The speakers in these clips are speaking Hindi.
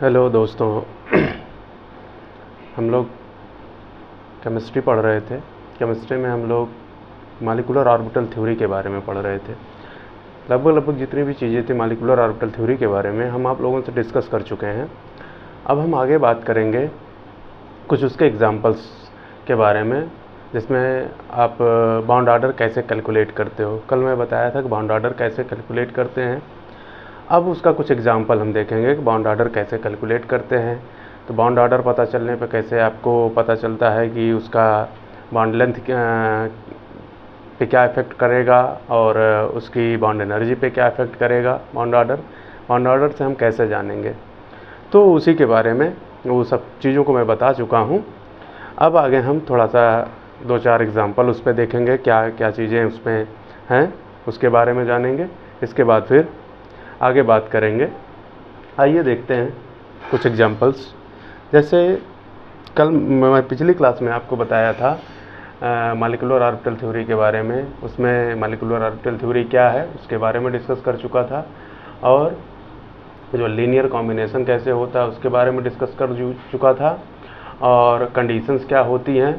हेलो दोस्तों। हम लोग केमिस्ट्री पढ़ रहे थे। केमिस्ट्री में हम लोग मॉलिक्यूलर ऑर्बिटल थ्योरी के बारे में पढ़ रहे थे। लगभग जितनी भी चीज़ें थी मॉलिक्यूलर ऑर्बिटल थ्योरी के बारे में हम आप लोगों से डिस्कस कर चुके हैं। अब हम आगे बात करेंगे कुछ उसके एग्जांपल्स के बारे में, जिसमें आप बॉन्ड ऑर्डर कैसे कैलकुलेट करते हो। कल मैं बताया था कि बॉन्ड ऑर्डर कैसे कैलकुलेट करते हैं। अब उसका कुछ एग्जांपल हम देखेंगे कि बॉन्ड ऑर्डर कैसे कैलकुलेट करते हैं। तो बॉन्ड ऑर्डर पता चलने पे कैसे आपको पता चलता है कि उसका बॉन्ड लेंथ पे क्या इफ़ेक्ट करेगा और उसकी बॉन्ड एनर्जी पे क्या इफ़ेक्ट करेगा बॉन्ड ऑर्डर से हम कैसे जानेंगे। तो उसी के बारे में वो सब चीज़ों को मैं बता चुका हूँ। अब आगे हम थोड़ा सा 2-4 एग्जांपल उस पर देखेंगे, क्या क्या चीज़ें उसमें हैं उसके बारे में जानेंगे। इसके बाद फिर आगे बात करेंगे। आइए देखते हैं कुछ एग्जांपल्स। जैसे कल मैं पिछली क्लास में आपको बताया था मॉलिक्यूलर ऑर्बिटल थ्योरी के बारे में। उसमें मॉलिक्यूलर ऑर्बिटल थ्योरी क्या है उसके बारे में डिस्कस कर चुका था, और जो लीनियर कॉम्बिनेशन कैसे होता है उसके बारे में डिस्कस कर चुका था, और कंडीशंस क्या होती हैं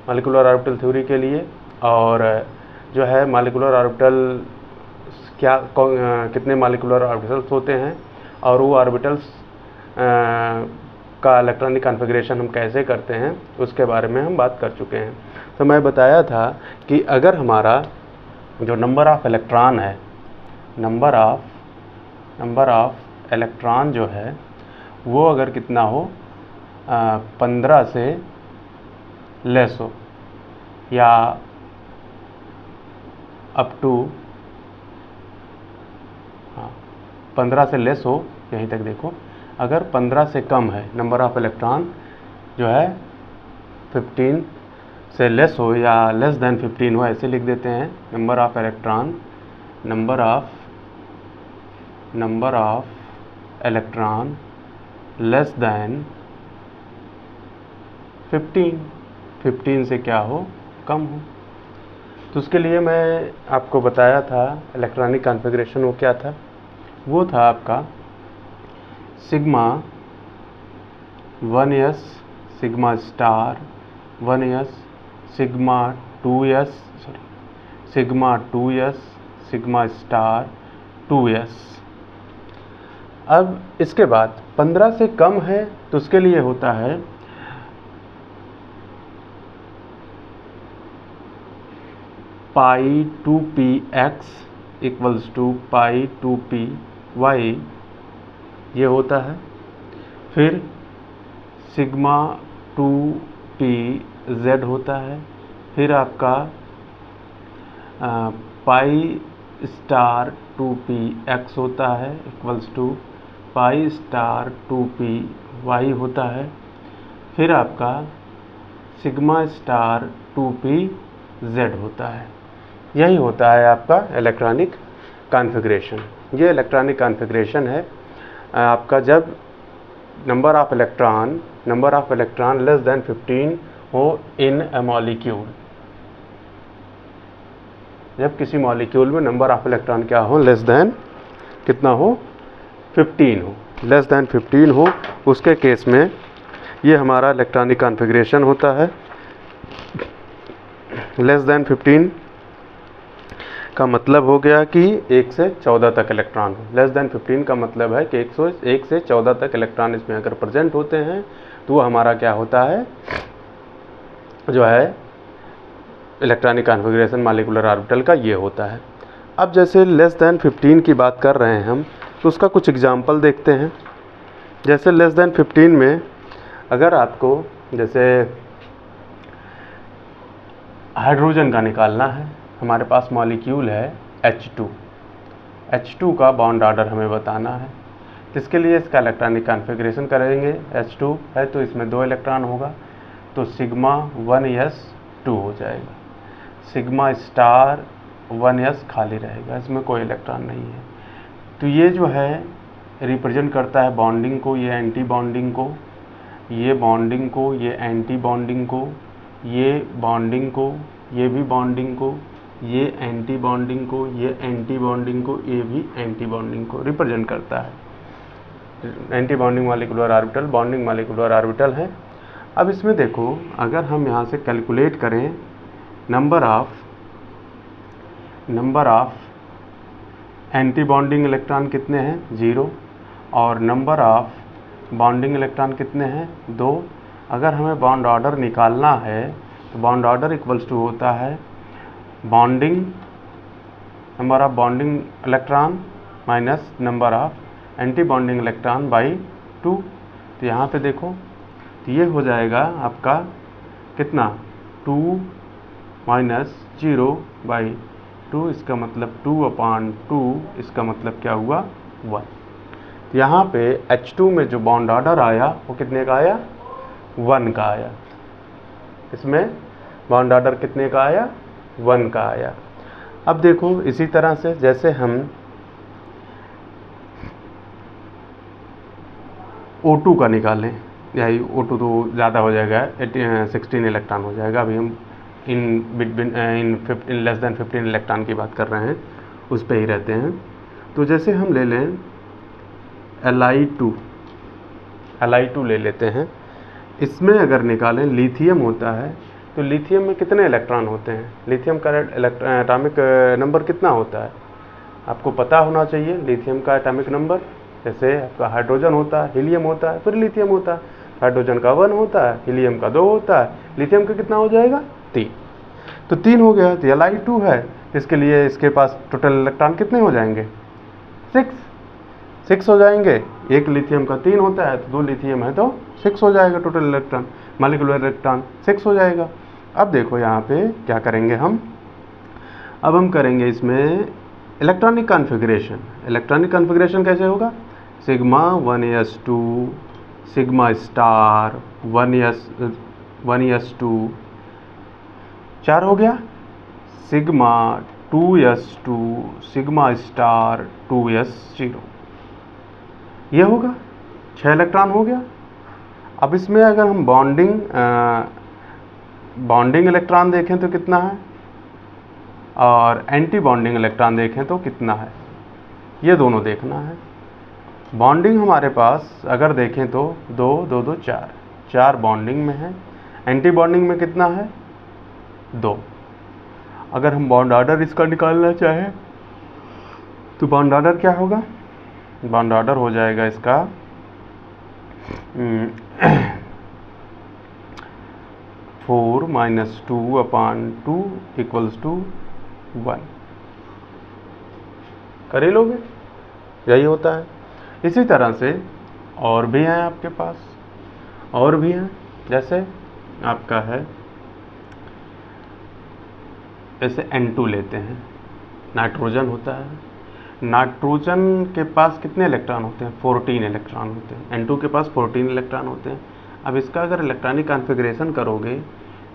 मॉलिक्यूलर ऑर्बिटल थ्योरी के लिए, और जो है मॉलिक्यूलर ऑर्बिटल कितने मॉलिक्यूलर ऑर्बिटल्स होते हैं, और वो ऑर्बिटल्स का इलेक्ट्रॉनिक कॉन्फ़िगरेशन हम कैसे करते हैं उसके बारे में हम बात कर चुके हैं। तो मैं बताया था कि अगर हमारा जो नंबर ऑफ़ इलेक्ट्रॉन है, नंबर ऑफ़ इलेक्ट्रॉन जो है वो अगर कितना हो 15 से लेस हो, या अप टू 15 से लेस हो, यहीं तक देखो। अगर 15 से कम है नंबर ऑफ़ इलेक्ट्रॉन जो है 15 से लेस हो या लेस देन 15 हो, ऐसे लिख देते हैं। Number of electron less than 15 से क्या हो, कम हो। तो उसके लिए मैं आपको बताया था इलेक्ट्रॉनिक कॉन्फ़िगरेशन वो क्या था। वो था आपका sigma 1s sigma star 1s sigma 2s sigma star 2s। अब इसके बाद 15 से कम है तो उसके लिए होता है पाई 2px equals to pi 2py, ये होता है। फिर सिग्मा 2pz होता है। फिर आपका पाई स्टार 2px होता है equals to pi star 2py होता है। फिर आपका सिग्मा स्टार 2pz होता है। यही होता है आपका इलेक्ट्रॉनिक कॉन्फ़िगरेशन। ये इलेक्ट्रॉनिक कॉन्फ़िगरेशन है आपका जब number of electron less than 15 हो इन ए मॉलिक्यूल। जब किसी मॉलिक्यूल में नंबर ऑफ़ इलेक्ट्रॉन क्या हो, लेस देन कितना हो, 15 हो, लेस देन 15 हो, उसके केस में ये हमारा इलेक्ट्रॉनिक कॉन्फ़िगरेशन होता है। लेस देन 15 का मतलब हो गया कि 1 से 14 तक इलेक्ट्रॉन हो। लेस देन 15 का मतलब है कि 1 से 14 तक इलेक्ट्रॉन इसमें अगर प्रेजेंट होते हैं तो वो हमारा क्या होता है, जो है इलेक्ट्रॉनिक कॉन्फ़िगरेशन मॉलिक्यूलर ऑर्बिटल का ये होता है। अब जैसे लेस देन 15 की बात कर रहे हैं हम, तो उसका कुछ एग्जांपल देखते हैं। जैसे लेस देन 15 में अगर आपको जैसे हाइड्रोजन का निकालना है, हमारे पास मॉलिक्यूल है H2 का बॉन्ड ऑर्डर हमें बताना है। इसके लिए इसका इलेक्ट्रॉनिक कॉन्फ़िगरेशन करेंगे। H2 है तो इसमें 2 इलेक्ट्रॉन होगा, तो सिग्मा 1s2 हो जाएगा। सिग्मा स्टार 1s खाली रहेगा, इसमें कोई इलेक्ट्रॉन नहीं है। तो ये जो है रिप्रेजेंट करता है बॉन्डिंग को, ये एंटी बॉन्डिंग को, ये बॉन्डिंग को, ये एंटी बॉन्डिंग को, ये बॉन्डिंग को, ये भी बॉन्डिंग को, ये एंटी बॉन्डिंग को, ये एंटी बॉन्डिंग को, ये भी एंटी बॉन्डिंग को रिप्रेजेंट करता है। Anti bonding molecular orbital, bonding molecular orbital है। अब इसमें देखो, अगर हम यहाँ से कैलकुलेट करें number of anti bonding electron कितने हैं, 0, और नंबर ऑफ बॉन्डिंग इलेक्ट्रॉन कितने हैं, 2। अगर हमें बॉन्ड ऑर्डर निकालना है तो बॉन्ड ऑर्डर इक्वल्स टू होता है bonding number of bonding electron minus number of anti bonding electron by 2। तो यहाँ पे देखो, तो ये हो जाएगा आपका कितना, 2 माइनस 0 बाई 2, इसका मतलब 2/2, इसका मतलब क्या हुआ, 1। तो यहाँ पे H2 में जो बॉन्ड ऑर्डर आया वो कितने का आया, 1 का आया। इसमें बॉन्ड ऑर्डर कितने का आया, 1 का आया। अब देखो इसी तरह से जैसे हम O2 का निकालें, यही O2 तो ज़्यादा हो जाएगा, 16 इलेक्ट्रॉन हो जाएगा। अभी हम इन लेस देन 15 इलेक्ट्रॉन की बात कर रहे हैं, उस पे ही रहते हैं। तो जैसे हम ले लें Li2 ले लेते हैं। इसमें अगर निकालें लिथियम होता है, तो लिथियम में कितने इलेक्ट्रॉन होते हैं, लिथियम का एटॉमिक नंबर कितना होता है, आपको पता होना चाहिए। लिथियम का एटॉमिक नंबर, जैसे आपका हाइड्रोजन होता है, हीलियम होता है, फिर लिथियम होता है। हाइड्रोजन का 1 होता है, हीलियम का 2 होता है, लिथियम का कितना हो जाएगा, 3। तो 3 हो गया, तो Li2 है। इसके लिए इसके पास टोटल इलेक्ट्रॉन कितने हो जाएंगे, 6 हो जाएंगे। एक लिथियम का 3 होता है, तो 2 लिथियम है तो 6 हो जाएगा, टोटल इलेक्ट्रॉन मॉलिक्यूलर इलेक्ट्रॉन 6 हो जाएगा। अब देखो यहाँ पे क्या करेंगे हम, अब हम करेंगे इसमें इलेक्ट्रॉनिक कॉन्फ़िगरेशन। इलेक्ट्रॉनिक कॉन्फ़िगरेशन कैसे होगा, sigma 1s2 sigma star 1s2 4 हो गया, sigma 2s2 sigma star 2s0, ये होगा 6 इलेक्ट्रॉन हो गया। अब इसमें अगर हम बॉन्डिंग इलेक्ट्रॉन देखें तो कितना है, और एंटी बॉन्डिंग इलेक्ट्रॉन देखें तो कितना है, ये दोनों देखना है। बॉन्डिंग हमारे पास अगर देखें तो 2 2 2 4 बॉन्डिंग में है, एंटी बॉन्डिंग में कितना है, 2। अगर हम बॉन्ड ऑर्डर इसका निकालना चाहें तो बॉन्ड ऑर्डर क्या होगा, बॉन्ड ऑर्डर हो जाएगा इसका 4 - 2/2 = 1। कर ही लोगे, यही होता है। इसी तरह से और भी हैं आपके पास, और भी हैं, जैसे आपका है, जैसे N2 लेते हैं, नाइट्रोजन होता है। नाइट्रोजन के पास कितने इलेक्ट्रॉन होते हैं, 14 इलेक्ट्रॉन होते हैं। N2 के पास 14 इलेक्ट्रॉन होते हैं। अब इसका अगर इलेक्ट्रॉनिक कॉन्फ़िगरेशन करोगे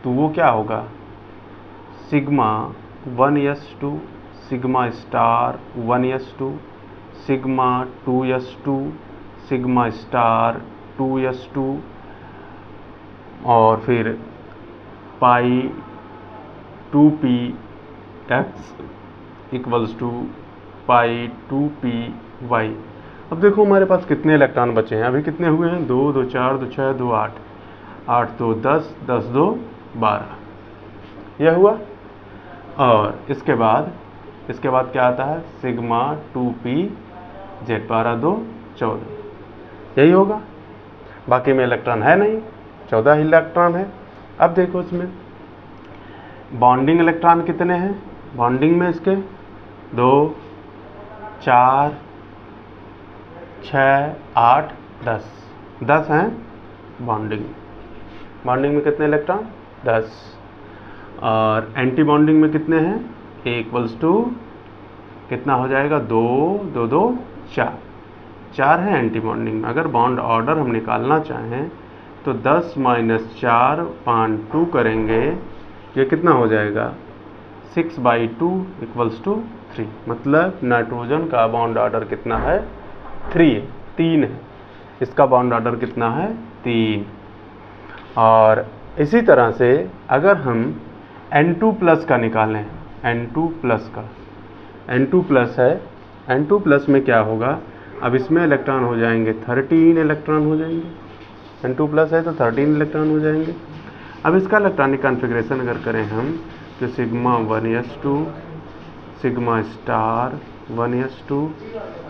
तो वो क्या होगा, sigma 1s2 sigma star 1s2 sigma 2s2 sigma star 2s2, और फिर पाई 2px = पाई 2py। अब देखो हमारे पास कितने इलेक्ट्रॉन बचे हैं, अभी कितने हुए हैं, 2 2 4 2 6 2 8 8 2 10 10 2 12, यह हुआ। और इसके बाद क्या आता है, सिग्मा 2p z 2 14, यही होगा। बाकी में इलेक्ट्रॉन है नहीं, 14 ही इलेक्ट्रॉन है। अब देखो इसमें बॉन्डिंग इलेक्ट्रॉन कितने हैं, बॉन्डिंग में इसके 2 4 6 8 10 हैं बॉन्डिंग में कितने इलेक्ट्रॉन, 10। और एंटी बॉन्डिंग में कितने हैं, A = कितना हो जाएगा, 2 2 2 4 है एंटी बॉन्डिंग में। अगर बॉन्ड ऑर्डर हम निकालना चाहें तो 10 - 4/2 करेंगे, ये कितना हो जाएगा, 6/2 = 3। मतलब नाइट्रोजन का बॉन्ड ऑर्डर कितना है, 3 है। इसका बॉन्ड ऑर्डर कितना है, 3। और इसी तरह से अगर हम N2+ का निकालें, N2+ का, N2+ है, N2+ में क्या होगा, अब इसमें इलेक्ट्रॉन हो जाएंगे 13 इलेक्ट्रॉन हो जाएंगे, N2+ है तो 13 इलेक्ट्रॉन हो जाएंगे। अब इसका इलेक्ट्रॉनिक कॉन्फ़िगरेशन अगर करें हम तो sigma 1s2, sigma star 1s2,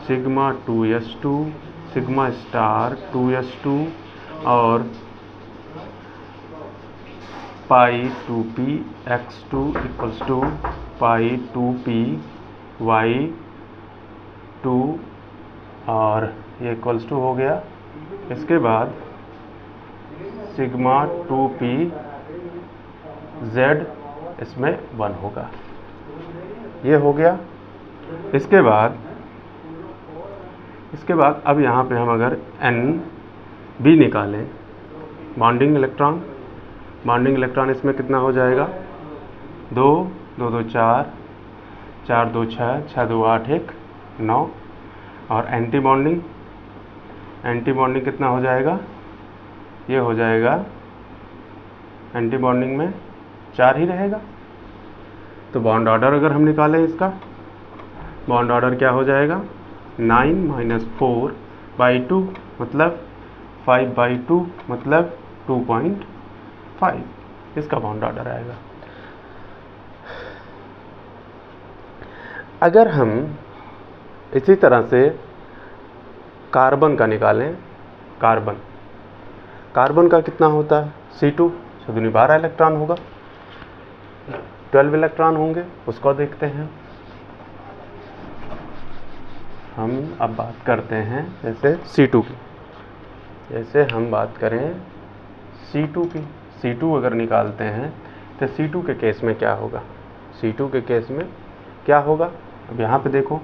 sigma 2s2, sigma star 2s2 और pi 2p x2 equals to pi 2p y2 और ये इक्वल्स टू हो गया। इसके बाद सिग्मा 2p z इसमें 1 होगा, ये हो गया। इसके बाद अब यहाँ पे हम अगर Nb निकालें, बॉन्डिंग इलेक्ट्रॉन इसमें कितना हो जाएगा 2 2 2 4 4 2 6 6 2 8 1 9 और एंटी बॉन्डिंग कितना हो जाएगा, ये हो जाएगा एंटी बॉन्डिंग में 4 ही रहेगा। तो बॉन्ड ऑर्डर अगर हम निकालें इसका, बॉन्ड ऑर्डर क्या हो जाएगा 9 - 4/2 मतलब 5/2 मतलब 2.5, इसका बॉन्ड ऑर्डर आएगा। अगर हम इसी तरह से कार्बन का निकालें, कार्बन का कितना होता है C2 से 12 इलेक्ट्रॉन होगा, 12 इलेक्ट्रॉन होंगे, उसको देखते हैं। हम अब बात करते हैं जैसे C2 की, जैसे हम बात करें C2 की। C2 अगर निकालते हैं तो C2 के केस में क्या होगा, C2 के केस में क्या होगा, अब यहाँ पे देखो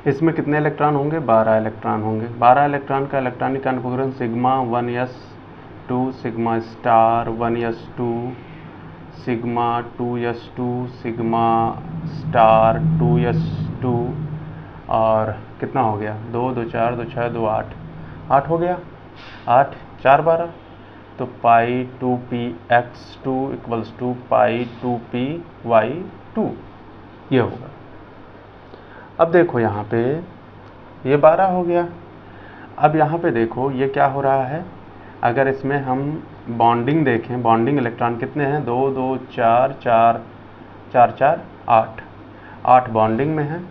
इसमें कितने इलेक्ट्रॉन होंगे 12 इलेक्ट्रॉन होंगे। 12 इलेक्ट्रॉन का electronic configuration sigma 1s2, sigma star 1s2, sigma 2s2, sigma star 2s2 और कितना हो गया 2 2 4 2 6 2 8 8 हो गया, 8 4 12 तो पाई 2p x2 equals to pi 2p y2, ये होगा। अब देखो यहाँ पे ये 12 हो गया। अब यहाँ पे देखो ये क्या हो रहा है, अगर इसमें हम बॉन्डिंग देखें, बॉन्डिंग इलेक्ट्रॉन कितने हैं 2 2 4 4 4 4 8 8 बॉन्डिंग में हैं।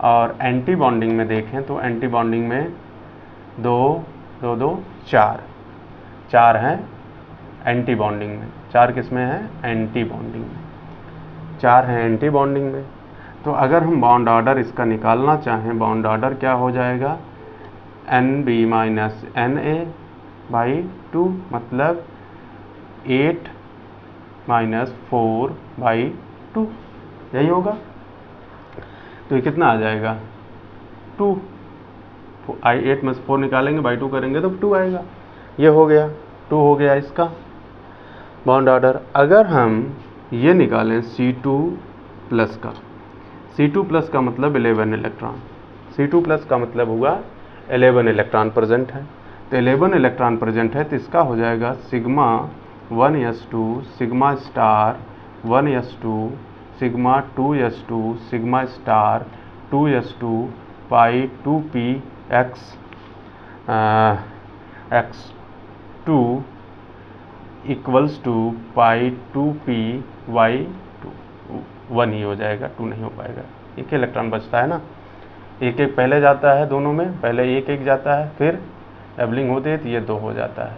और एंटी बॉन्डिंग में देखें तो एंटी बॉन्डिंग में 2 2 2 4 हैं एंटी बॉन्डिंग में, 4 किस में है एंटी बॉन्डिंग में, 4 हैं एंटी बॉन्डिंग में। तो अगर हम बॉन्ड ऑर्डर इसका निकालना चाहें, बॉन्ड ऑर्डर क्या हो जाएगा Nb - Na/2 मतलब 8 - 4/2, यही होगा। तो ये कितना आ जाएगा 2, 8 में से 4 निकालेंगे बाई 2 करेंगे तो 2 आएगा, ये हो गया 2 हो गया इसका बॉन्ड ऑर्डर। अगर हम ये निकालें C2+ का, C2+ का मतलब 11 इलेक्ट्रॉन, C2+ का मतलब हुआ 11 इलेक्ट्रॉन प्रेजेंट है। तो 11 इलेक्ट्रॉन प्रेजेंट है तो इसका हो जाएगा sigma 1s2, sigma star 1s2, sigma 2s2, sigma star 2s2 pi 2p x2 equals to pi 2p y2, 1 ही हो जाएगा, 2 नहीं हो पाएगा। एक इलेक्ट्रॉन बचता है ना, एक पहले जाता है, दोनों में पहले एक जाता है, फिर डबलिंग होती है तो ये 2 हो जाता है,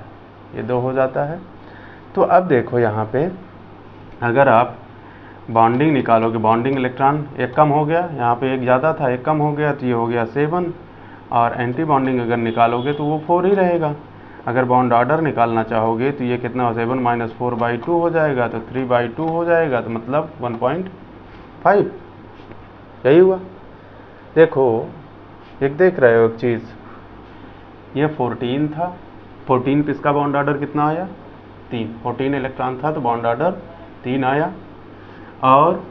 ये 2 हो जाता है। तो अब देखो यहाँ पे अगर आप बॉन्डिंग निकालोगे, बॉन्डिंग इलेक्ट्रॉन एक कम हो गया, यहाँ पे एक ज़्यादा था एक कम हो गया तो ये हो गया 7, और एंटी बॉन्डिंग अगर निकालोगे तो वो 4 ही रहेगा। अगर बॉन्ड ऑर्डर निकालना चाहोगे तो ये कितना हो 7 - 4/2 हो जाएगा, तो 3/2 हो जाएगा, तो मतलब 1.5, यही हुआ। देखो एक देख रहे हो एक चीज़, ये 14 था, 14 पे इसका बॉन्ड ऑर्डर कितना आया 3, 14 इलेक्ट्रॉन था तो बॉन्ड ऑर्डर 3 आया। और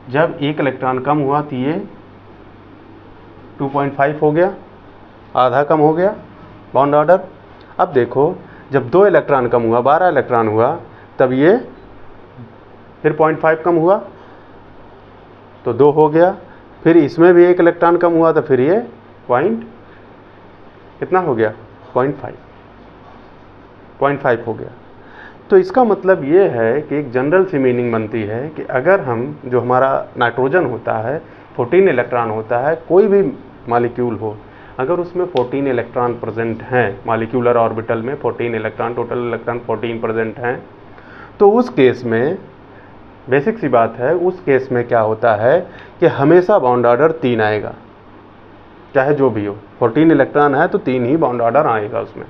जब एक इलेक्ट्रॉन कम हुआ तो ये 2.5 हो गया, आधा कम हो गया बॉन्ड ऑर्डर। अब देखो जब 2 इलेक्ट्रॉन कम हुआ, 12 इलेक्ट्रॉन हुआ, तब ये फिर 0.5 कम हुआ तो 2 हो गया, फिर इसमें भी 1 इलेक्ट्रॉन कम हुआ तो फिर ये कितना हो गया 0.5 हो गया। तो इसका मतलब ये है कि एक जनरल सी मीनिंग बनती है कि अगर हम जो हमारा नाइट्रोजन होता है 14 इलेक्ट्रॉन होता है, कोई भी मॉलिक्यूल हो, अगर उसमें 14 इलेक्ट्रॉन प्रेजेंट हैं, मॉलिक्यूलर ऑर्बिटल में 14 इलेक्ट्रॉन, टोटल इलेक्ट्रॉन 14 प्रेजेंट हैं, तो उस केस में बेसिक सी बात है, उस केस में क्या होता है कि हमेशा बॉन्ड ऑर्डर 3 आएगा, चाहे जो भी हो। 14 इलेक्ट्रॉन है तो 3 ही बॉन्ड ऑर्डर आएगा उसमें,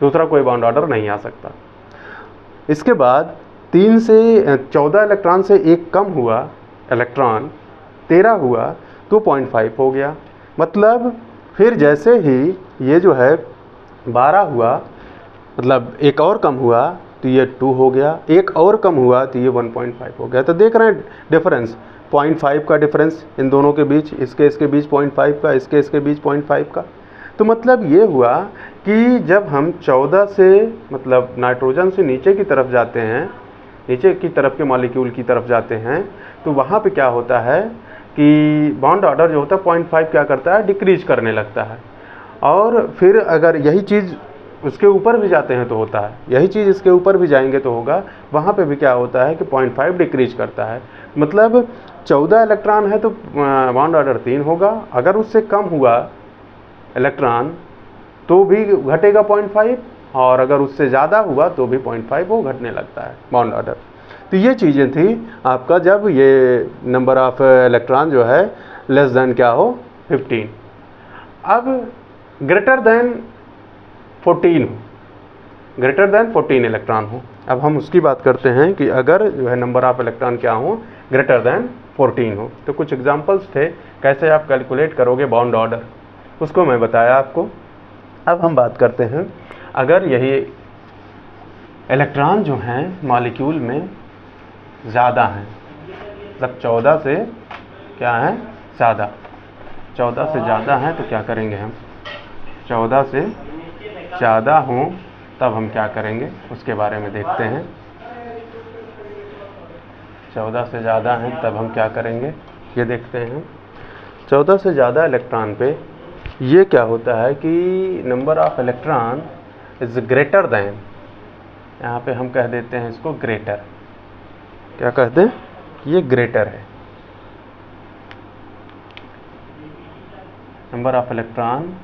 दूसरा कोई बॉन्ड ऑर्डर नहीं आ सकता। इसके बाद 3 से 14 इलेक्ट्रॉन से एक कम हुआ इलेक्ट्रॉन, 13 हुआ तो 0.5 हो गया। मतलब फिर जैसे ही ये जो है 12 हुआ, मतलब एक और कम हुआ तो ये 2 हो गया, एक और कम हुआ तो ये 1.5 हो गया। तो देख रहे हैं डिफरेंस, 0.5 का डिफरेंस इन दोनों के बीच, इसके बीच 0.5 का, इसके बीच 0.5 का। तो मतलब ये हुआ कि जब हम 14 से मतलब नाइट्रोजन से नीचे की तरफ जाते हैं, नीचे की तरफ के मॉलिक्यूल की तरफ जाते हैं, तो वहाँ पे क्या होता है कि बॉन्ड ऑर्डर जो होता है 0.5 क्या करता है, डिक्रीज करने लगता है। और फिर अगर यही चीज़ उसके ऊपर भी जाते हैं तो होता है, यही चीज़ इसके ऊपर भी जाएंगे तो होगा, वहाँ पे भी क्या होता है कि 0.5 डिक्रीज करता है। मतलब 14 इलेक्ट्रॉन है तो बॉन्ड ऑर्डर 3 होगा, अगर उससे कम हुआ इलेक्ट्रॉन तो भी घटेगा 0.5, और अगर उससे ज़्यादा हुआ तो भी 0.5 वो घटने लगता है बॉन्ड ऑर्डर। तो ये चीज़ें थी आपका, जब ये नंबर ऑफ इलेक्ट्रॉन जो है लेस देन क्या हो 15। अब ग्रेटर देन 14 हो, ग्रेटर देन 14 इलेक्ट्रॉन हो। अब हम उसकी बात करते हैं कि अगर जो है नंबर ऑफ इलेक्ट्रॉन क्या हो, ग्रेटर देन 14 हो। तो कुछ एग्जांपल्स थे कैसे आप कैलकुलेट करोगे बॉन्ड ऑर्डर, उसको मैं बताया आपको। अब हम बात करते हैं, अगर यही इलेक्ट्रॉन जो हैं मॉलिक्यूल में ज़्यादा हैं, मतलब 14 से क्या है ज़्यादा, 14 से ज़्यादा हैं, तो क्या करेंगे हम, 14 से ज़्यादा हों तब हम क्या करेंगे उसके बारे में देखते हैं। 14 से ज़्यादा हैं तब हम क्या करेंगे ये देखते हैं। 14 से ज़्यादा इलेक्ट्रॉन पे ये क्या होता है कि number of electron is greater than, यहाँ पे हम कह देते हैं इसको ग्रेटर, क्या कहते हैं, ये ग्रेटर है। Number of electron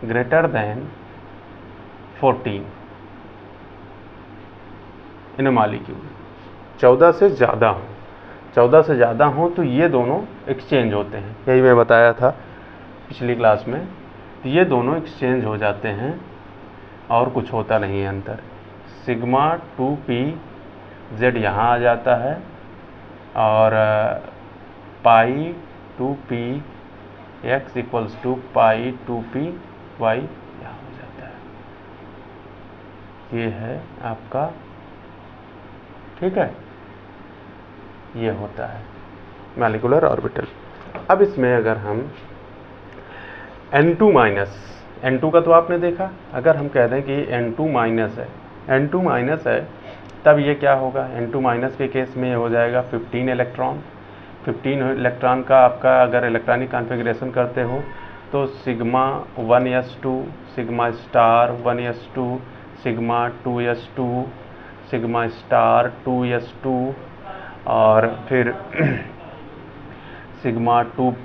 greater than 14 in molecule. 14 से ज़्यादा हो, 14 से ज़्यादा हो तो ये दोनों एक्सचेंज होते हैं, यही मैं बताया था पिछली क्लास में। तो ये दोनों एक्सचेंज हो जाते हैं और कुछ होता नहीं है अंतर। सिग्मा 2p z यहाँ आ जाता है और pi 2p x equals to pi 2p y यहाँ हो जाता है। ये है आपका, ठीक है, ये होता है मॉलिक्यूलर ऑर्बिटल। अब इसमें अगर हम N2 माइनस, N2 का तो आपने देखा, अगर हम कह दें कि N2 माइनस है, N2 माइनस है, तब ये क्या होगा, N2 माइनस के केस में ये हो जाएगा 15 इलेक्ट्रॉन। 15 इलेक्ट्रॉन का आपका अगर इलेक्ट्रॉनिक कॉन्फ़िगरेशन करते हो तो sigma 1s2, sigma star 1s2, sigma 2s2, sigma star 2s2, और फिर सिग्मा 2p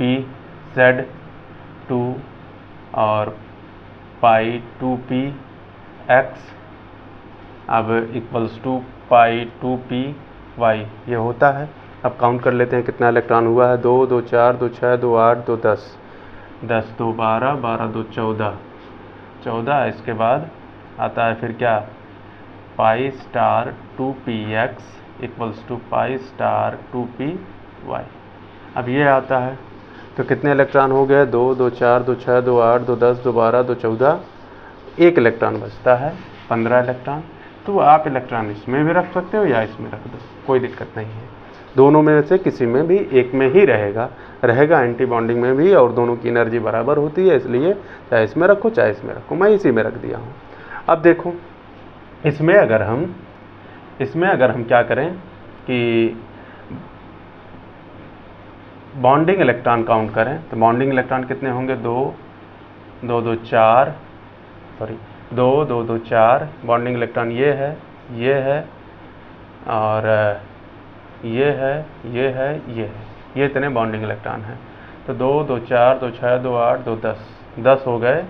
z2 और पाई 2p x अब equals to pi 2p y ये होता है। अब काउंट कर लेते हैं कितना इलेक्ट्रॉन हुआ है, 2 2 4 2 6 2 8 2 10, 10 2 12 12 2 14 14। इसके बाद आता है फिर क्या, pi star 2px equals to pi star 2py। अब ये आता है तो कितने इलेक्ट्रॉन हो गए, 2 2 4 2 6 2 8 2 10 2 12 2 14, एक इलेक्ट्रॉन बचता है 15 इलेक्ट्रॉन। तो आप इलेक्ट्रॉन इसमें भी रख सकते हो या इसमें रख दो, कोई दिक्कत नहीं है, दोनों में से किसी में भी एक में ही रहेगा एंटी बॉन्डिंग में भी, और दोनों की एनर्जी बराबर होती है, इसलिए चाहे इसमें रखो चाहे इसमें रखो, मैं इसी में रख दिया हूँ। अब देखो इसमें अगर हम क्या करें कि बॉन्डिंग इलेक्ट्रॉन काउंट करें तो बॉन्डिंग इलेक्ट्रॉन कितने होंगे, 2 2 2 4 सॉरी 2 2 2 4 बॉन्डिंग इलेक्ट्रॉन ये है और ये है ये इतने बॉन्डिंग इलेक्ट्रॉन हैं। तो 2 2 4 2 6 2 8 2 10 हो गए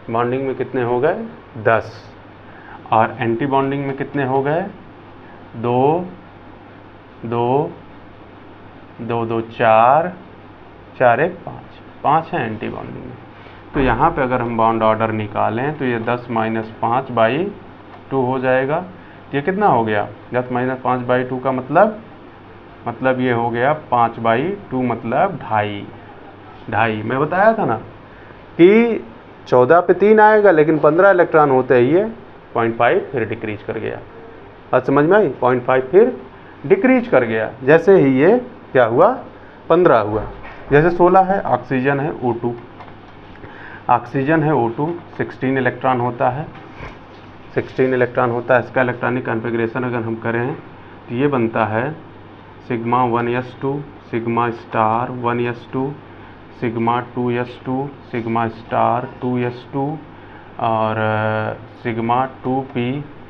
बॉन्डिंग में कितने हो गए, 10। और एंटी बॉन्डिंग में कितने हो गए, 2 2 2 2 4 4 1 5 है एंटी बॉन्डिंग में। तो यहाँ पे अगर हम बॉन्ड ऑर्डर निकालें तो ये 10 - 5/2 हो जाएगा। ये कितना हो गया, 10 - 5/2 का मतलब ये हो गया 5/2 मतलब 2.5। मैं बताया था ना कि 14 पे 3 आएगा, लेकिन 15 इलेक्ट्रॉन होते ही ये 0.5 फिर डिक्रीज कर गया। आज समझ में आई, 0.5 फिर डिक्रीज कर गया। जैसे ही ये क्या हुआ, 15 हुआ। जैसे 16 है, ऑक्सीजन है O2, 16 इलेक्ट्रॉन होता है, 16 इलेक्ट्रॉन होता है। इसका इलेक्ट्रॉनिक कॉन्फ़िगरेशन अगर हम करें तो ये बनता है sigma 1s2 sigma star 1s2 sigma 2s2 sigma star 2s2 और sigma 2p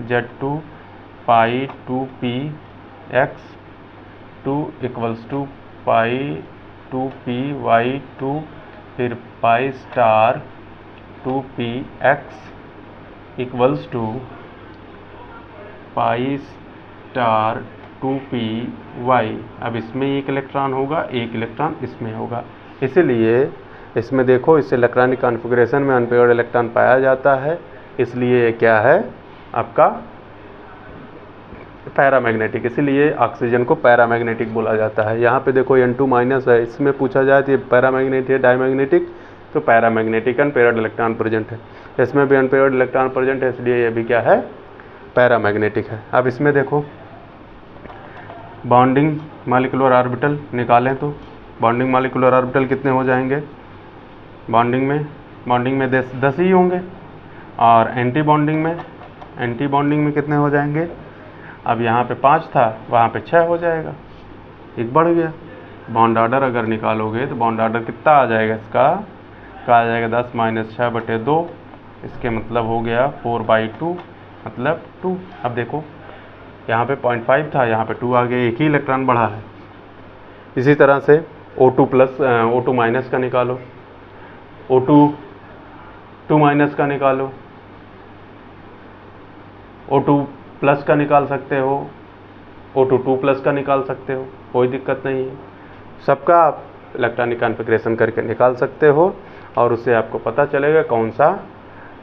z2 pi 2p x 2 equals to pi 2p y2 फिर pi star 2p x equals to pi star 2p y। अब इसमें एक इलेक्ट्रॉन होगा, एक इलेक्ट्रॉन इसमें होगा, इसीलिए इसमें देखो इस इलेक्ट्रॉनिक कॉन्फ़िगरेशन में अनपेयर्ड इलेक्ट्रॉन पाया जाता है, इसलिए ये क्या है आपका पैरामैग्नेटिक, इसीलिए ऑक्सीजन को पैरामैग्नेटिक बोला जाता है। यहाँ पे देखो N2- है, इसमें पूछा जाए तो ये पैरामैग्नेटिक है डायमैग्नेटिक, तो पैरामैग्नेटिक अनपेयर्ड इलेक्ट्रॉन प्रेजेंट है। इसमें भी अनपेयर्ड इलेक्ट्रॉन प्रेजेंट है, इसलिए ये भी क्या है, पैरामैग्नेटिक है। अब इसमें देखो बॉन्डिंग मॉलिक्यूलर ऑर्बिटल निकालें तो बॉन्डिंग मॉलिक्यूलर ऑर्बिटल कितने हो जाएंगे, बॉन्डिंग में 10 ही होंगे, और एंटी बॉन्डिंग में कितने हो जाएंगे। अब यहाँ पे 5 था, वहाँ पे 6 हो जाएगा, एक बढ़ गया। बॉन्ड ऑर्डर अगर निकालोगे तो बॉन्ड ऑर्डर कितना आ जाएगा, इसका आ जाएगा 10 - 6/2, इसके मतलब हो गया 4/2 मतलब 2। अब देखो यहाँ पे 0.5 था, यहाँ पे 2 आ गया, एक ही इलेक्ट्रॉन बढ़ा है। इसी तरह से O2 का निकालो, O2 का निकालो, O2+ का निकाल सकते हो, O2 का निकाल सकते हो, कोई दिक्कत नहीं है। सबका आप इलेक्ट्रॉनिक कॉन्फ़िगरेशन करके निकाल सकते हो, और उससे आपको पता चलेगा कौन सा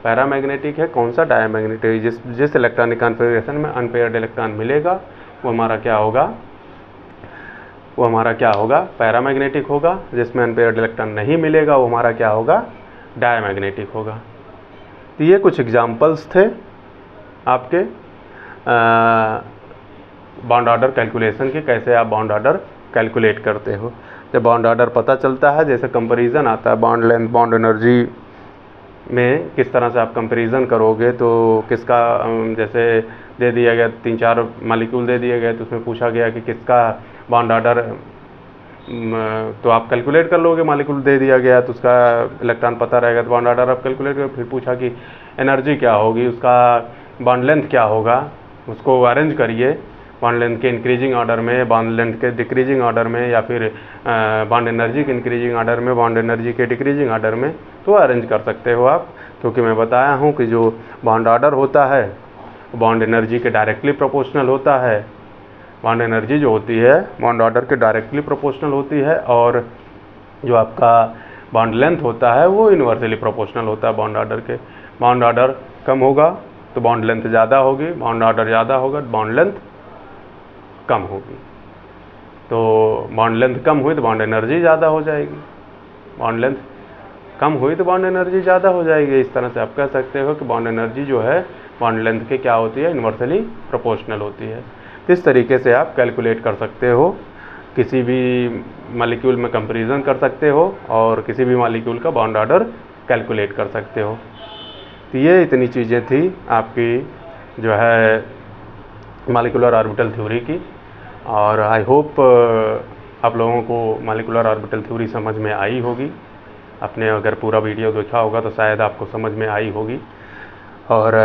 पैरामैग्नेटिक है, कौन सा डायमैग्नेटिक है। जिस इलेक्ट्रॉनिक कॉन्फ़िगरेशन में अनपेयर्ड इलेक्ट्रॉन मिलेगा वो हमारा क्या होगा, पैरामैग्नेटिक होगा। जिसमें अनपेयर्ड इलेक्ट्रॉन नहीं मिलेगा वो हमारा क्या होगा, डायमैग्नेटिक होगा। तो ये कुछ एग्जाम्पल्स थे आपके बॉन्ड ऑर्डर कैलकुलेशन के, कैसे आप बॉन्ड ऑर्डर कैलकुलेट करते हो। जब बॉन्ड ऑर्डर पता चलता है, जैसे कंपैरिजन आता है बॉन्ड लेंथ बॉन्ड एनर्जी में, किस तरह से आप कंपैरिजन करोगे, तो किसका जैसे दे दिया गया 3-4 मॉलिक्यूल दे दिए गए, तो उसमें पूछा गया कि किसका बॉन्ड ऑर्डर, तो आप कैलकुलेट कर लोगे। मॉलिक्यूल दे दिया गया तो उसका इलेक्ट्रॉन पता रहेगा, तो बॉन्ड ऑर्डर आप कैलकुलेट करोगे। फिर पूछा कि एनर्जी क्या होगी, उसका बॉन्ड लेंथ क्या होगा, उसको अरेंज करिए बॉन्ड लेंथ के इंक्रीजिंग ऑर्डर में, बॉन्ड लेंथ के डिक्रीजिंग ऑर्डर में, या फिर बॉन्ड एनर्जी के इंक्रीजिंग ऑर्डर में, बॉन्ड एनर्जी के डिक्रीजिंग ऑर्डर में, तो अरेंज कर सकते हो आप। क्योंकि मैं बताया हूँ कि जो बॉन्ड ऑर्डर होता है बॉन्ड एनर्जी के डायरेक्टली प्रोपोर्शनल होता है। बॉन्ड एनर्जी जो होती है बॉन्ड ऑर्डर के डायरेक्टली प्रोपोर्शनल होती है, और जो आपका बॉन्ड लेंथ होता है वो इन्वर्सली प्रोपोर्शनल होता है बॉन्ड ऑर्डर के। बॉन्ड ऑर्डर कम होगा तो बॉन्ड लेंथ ज़्यादा होगी, बॉन्ड ऑर्डर ज़्यादा होगा तो बॉन्ड लेंथ कम होगी। तो बॉन्ड लेंथ कम हुई तो बॉन्ड एनर्जी ज़्यादा हो जाएगी, बॉन्ड लेंथ कम हुई तो बॉन्ड एनर्जी ज़्यादा हो जाएगी। इस तरह से आप कह सकते हो कि बॉन्ड एनर्जी जो है बॉन्ड लेंथ के क्या होती है, इन्वर्सली प्रोपोर्शनल होती है। इस तरीके से आप कैलकुलेट कर सकते हो, किसी भी मॉलिक्यूल में कंपैरिजन कर सकते हो, और किसी भी मॉलिक्यूल का बॉन्ड ऑर्डर कैलकुलेट कर सकते हो। तो ये इतनी चीज़ें थी आपकी जो है मॉलिक्यूलर ऑर्बिटल थ्योरी की, और आई होप आप लोगों को मॉलिक्यूलर ऑर्बिटल थ्योरी समझ में आई होगी। आपने अगर पूरा वीडियो देखा होगा तो शायद आपको समझ में आई होगी। और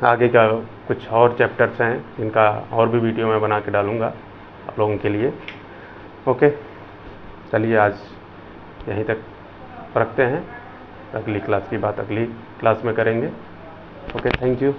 आगे का कुछ और चैप्टर्स हैं जिनका और भी वीडियो मैं बना के डालूँगा आप लोगों के लिए। ओके, चलिए आज यहीं तक रखते हैं। अगली क्लास की बात अगली क्लास में करेंगे। Okay, thank you.